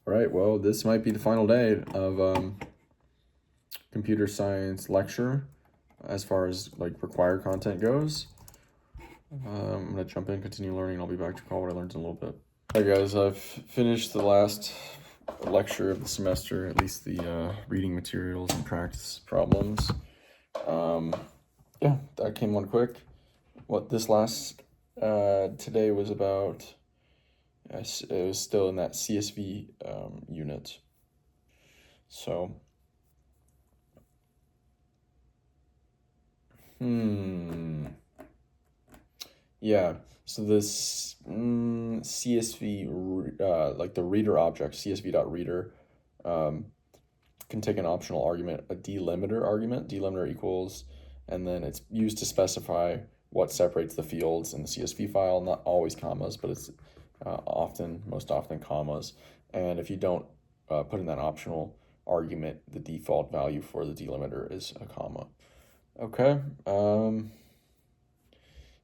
All right, well, this might be the final day of computer science lecture as far as like required content goes. I'm gonna jump in, continue learning. I'll be back to call what I learned in a little bit. Hi guys, I've finished the last lecture of the semester, at least the reading materials and practice problems. Yeah, that came on quick. What this last today was about, it was still in that CSV unit. So, yeah. So this CSV, like the reader object, CSV.reader, can take an optional argument, a delimiter argument. Delimiter equals, and then it's used to specify what separates the fields in the CSV file. Not always commas, but it's most often commas. And if you don't put in that optional argument, the default value for the delimiter is a comma. Okay.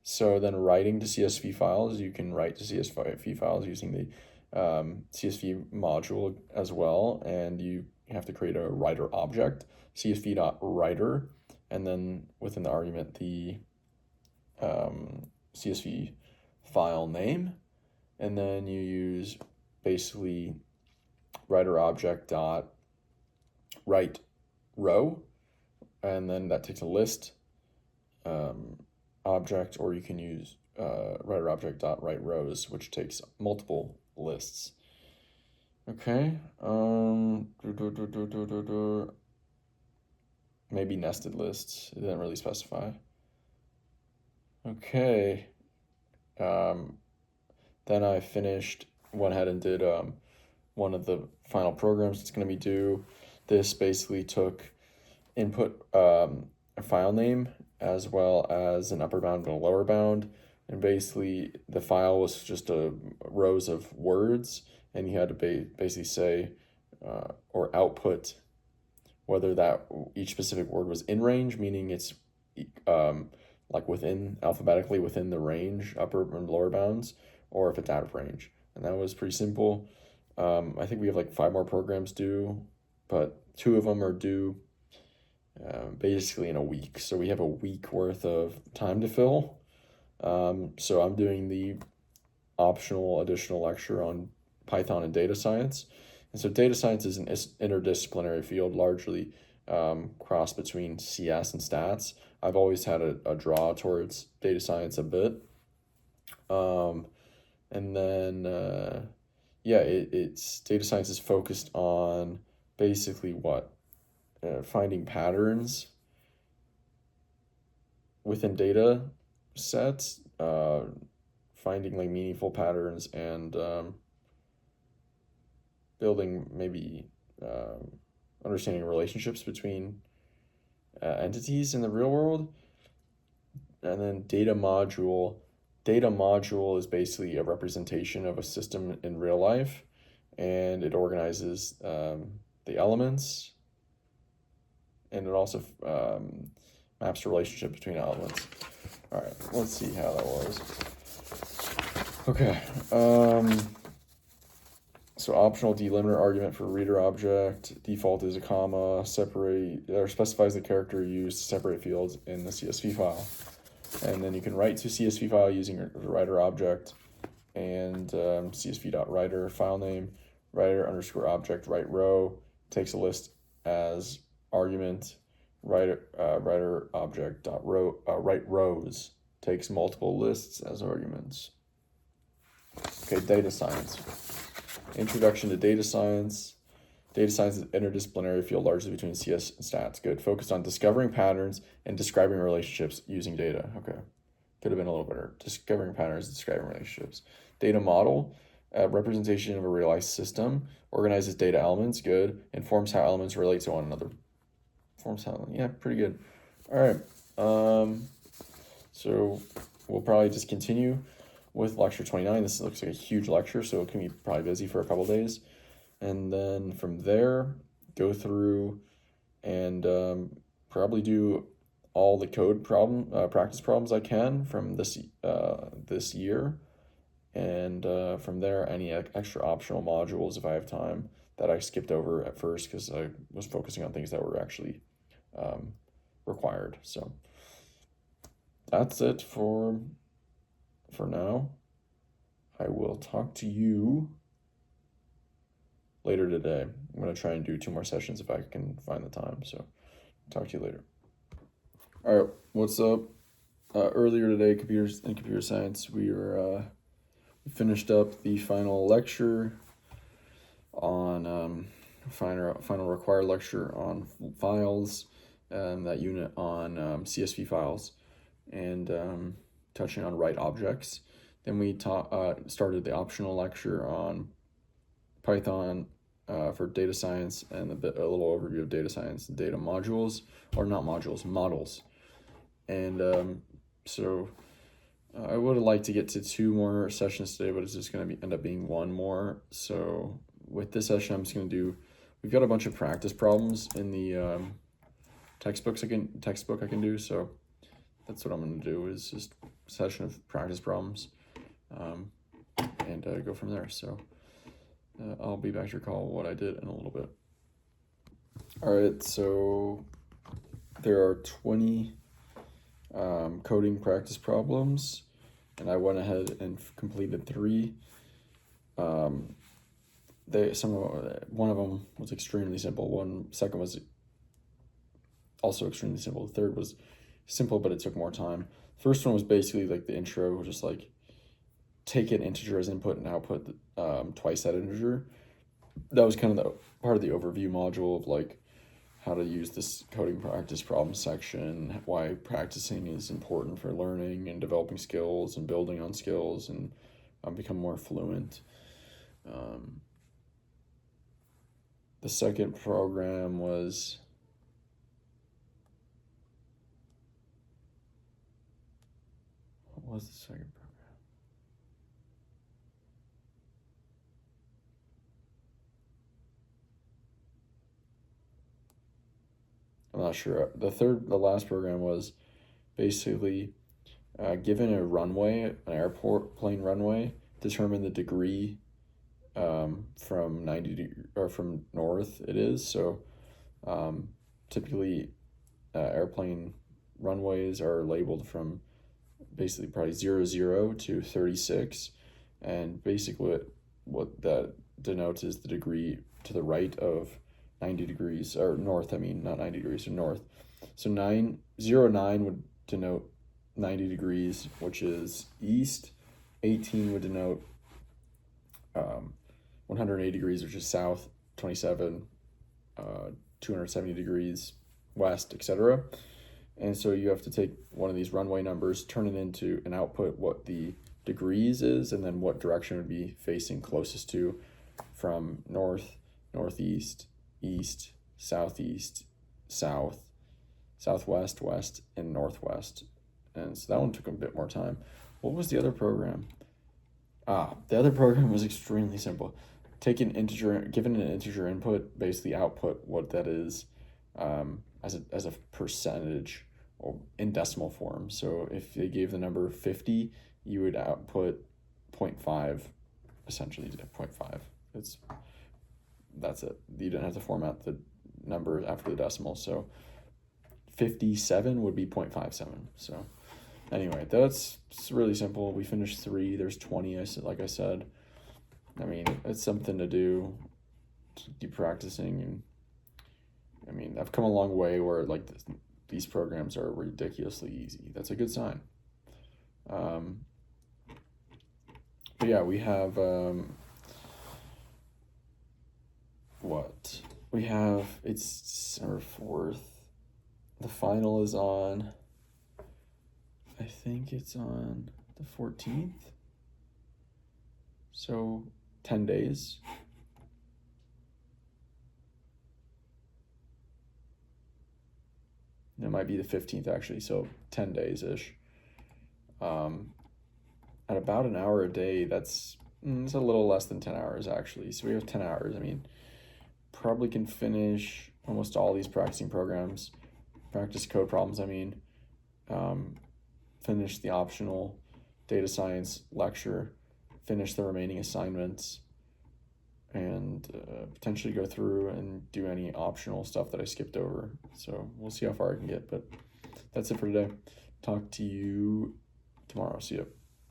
So then writing to CSV files, you can write to CSV files using the CSV module as well, and you have to create a writer object, CSV.writer, and then within the argument, the CSV file name, and then you use basically writer object dot write row, and then that takes a list object, or you can use writer object dot write rows, which takes multiple lists. Okay. Maybe nested lists. It didn't really specify. Okay. Then I went ahead and did one of the final programs it's going to be due. This basically took input a file name as well as an upper bound and a lower bound, and basically the file was just rows of words, and you had to basically say or output whether that each specific word was in range, meaning it's like alphabetically within the range, upper and lower bounds, or if it's out of range. And that was pretty simple. I think we have like 5 more programs due, but 2 of them are due basically in a week. So we have a week worth of time to fill. So I'm doing the optional additional lecture on Python and data science. And so data science is an interdisciplinary field, largely crossed between CS and stats. I've always had a draw towards data science a bit. And then, it's data science is focused on basically finding patterns within data sets, finding like meaningful patterns, and building maybe understanding relationships between entities in the real world. And then data module is basically a representation of a system in real life, and it organizes the elements, and it also maps the relationship between elements. All right, let's see how that was. Okay. So optional delimiter argument for reader object, default is a comma, specifies the character used to separate fields in the CSV file. And then you can write to CSV file using the writer object and CSV.writer file name, writer underscore object write row, takes a list as argument, writer object dot write rows, takes multiple lists as arguments. Okay, data science. Introduction to data science. Data science is an interdisciplinary field largely between CS and stats. Good. Focused on discovering patterns and describing relationships using data. Okay. Could have been a little better. Discovering patterns and describing relationships. Data model. Representation of a realized system. Organizes data elements. Good. Informs how elements relate to one another. Yeah, pretty good. All right. So we'll probably just continue with lecture 29. This looks like a huge lecture, so it can be probably busy for a couple days. And then from there, go through and probably do all the code practice problems I can from this year, And from there, any extra optional modules if I have time that I skipped over at first because I was focusing on things that were actually required. So that's it for now. I will talk to you later today. I'm going to try and do 2 more sessions if I can find the time. So talk to you later. All right, what's up? Earlier today, computer science, we finished up the final lecture on final required lecture on files, that unit on CSV files, and touching on write objects. Then we started the optional lecture on Python for data science, and a little overview of data science and data modules, or not modules, models. And so I would have liked to get to 2 more sessions today, but it's just going to end up being 1 more. So with this session, I'm just going to do, we've got a bunch of practice problems in the textbook I can do. So that's what I'm going to do, is just a session of practice problems, and go from there. So I'll be back to recall what I did in a little bit. All right, so there are 20 coding practice problems, and I went ahead and completed 3. One of them was extremely simple. Second was also extremely simple. The third was simple, but it took more time. First one was basically like the intro, just like take an integer as input and output twice that integer. That was kind of the part of the overview module of like how to use this coding practice problem section, why practicing is important for learning and developing skills and building on skills and become more fluent. The second program was what was the second program? I'm not sure. The last program was basically given a runway, an airplane runway, determine the degree from 90 or from north it is. So typically airplane runways are labeled from basically probably 00 to 36, and basically what that denotes is the degree to the right of 90 degrees, or north, I mean, not 90 degrees, or north. So 909 would denote 90 degrees, which is east. 18 would denote 180 degrees, which is south. 27, 270 degrees west, etc. And so you have to take one of these runway numbers, turn it into an output, what the degrees is, and then what direction it would be facing closest to, from north, northeast, east, southeast, south, southwest, west, and northwest. And so that one took a bit more time. What was the other program? The other program was extremely simple. Given an integer input, basically output what that is as a percentage or in decimal form. So if they gave the number 50, you would output 0.5, essentially 0.5. That's it. You didn't have to format the number after the decimal. So 57 would be 0.57. So anyway, it's really simple. We finished 3. There's 20, like I said. I mean, it's something to do, to keep practicing. And I mean, I've come a long way where like these programs are ridiculously easy. That's a good sign. But yeah, we have it's December 4th. The final is on, I think it's on the 14th. So 10 days. It might be the 15th actually, so 10 days-ish. At about an hour a day, it's a little less than 10 hours actually. So we have 10 hours. I mean, probably can finish almost all these practice code problems, finish the optional data science lecture, finish the remaining assignments and potentially go through and do any optional stuff that I skipped over. So we'll see how far I can get, but that's it for today. Talk to you tomorrow. See you.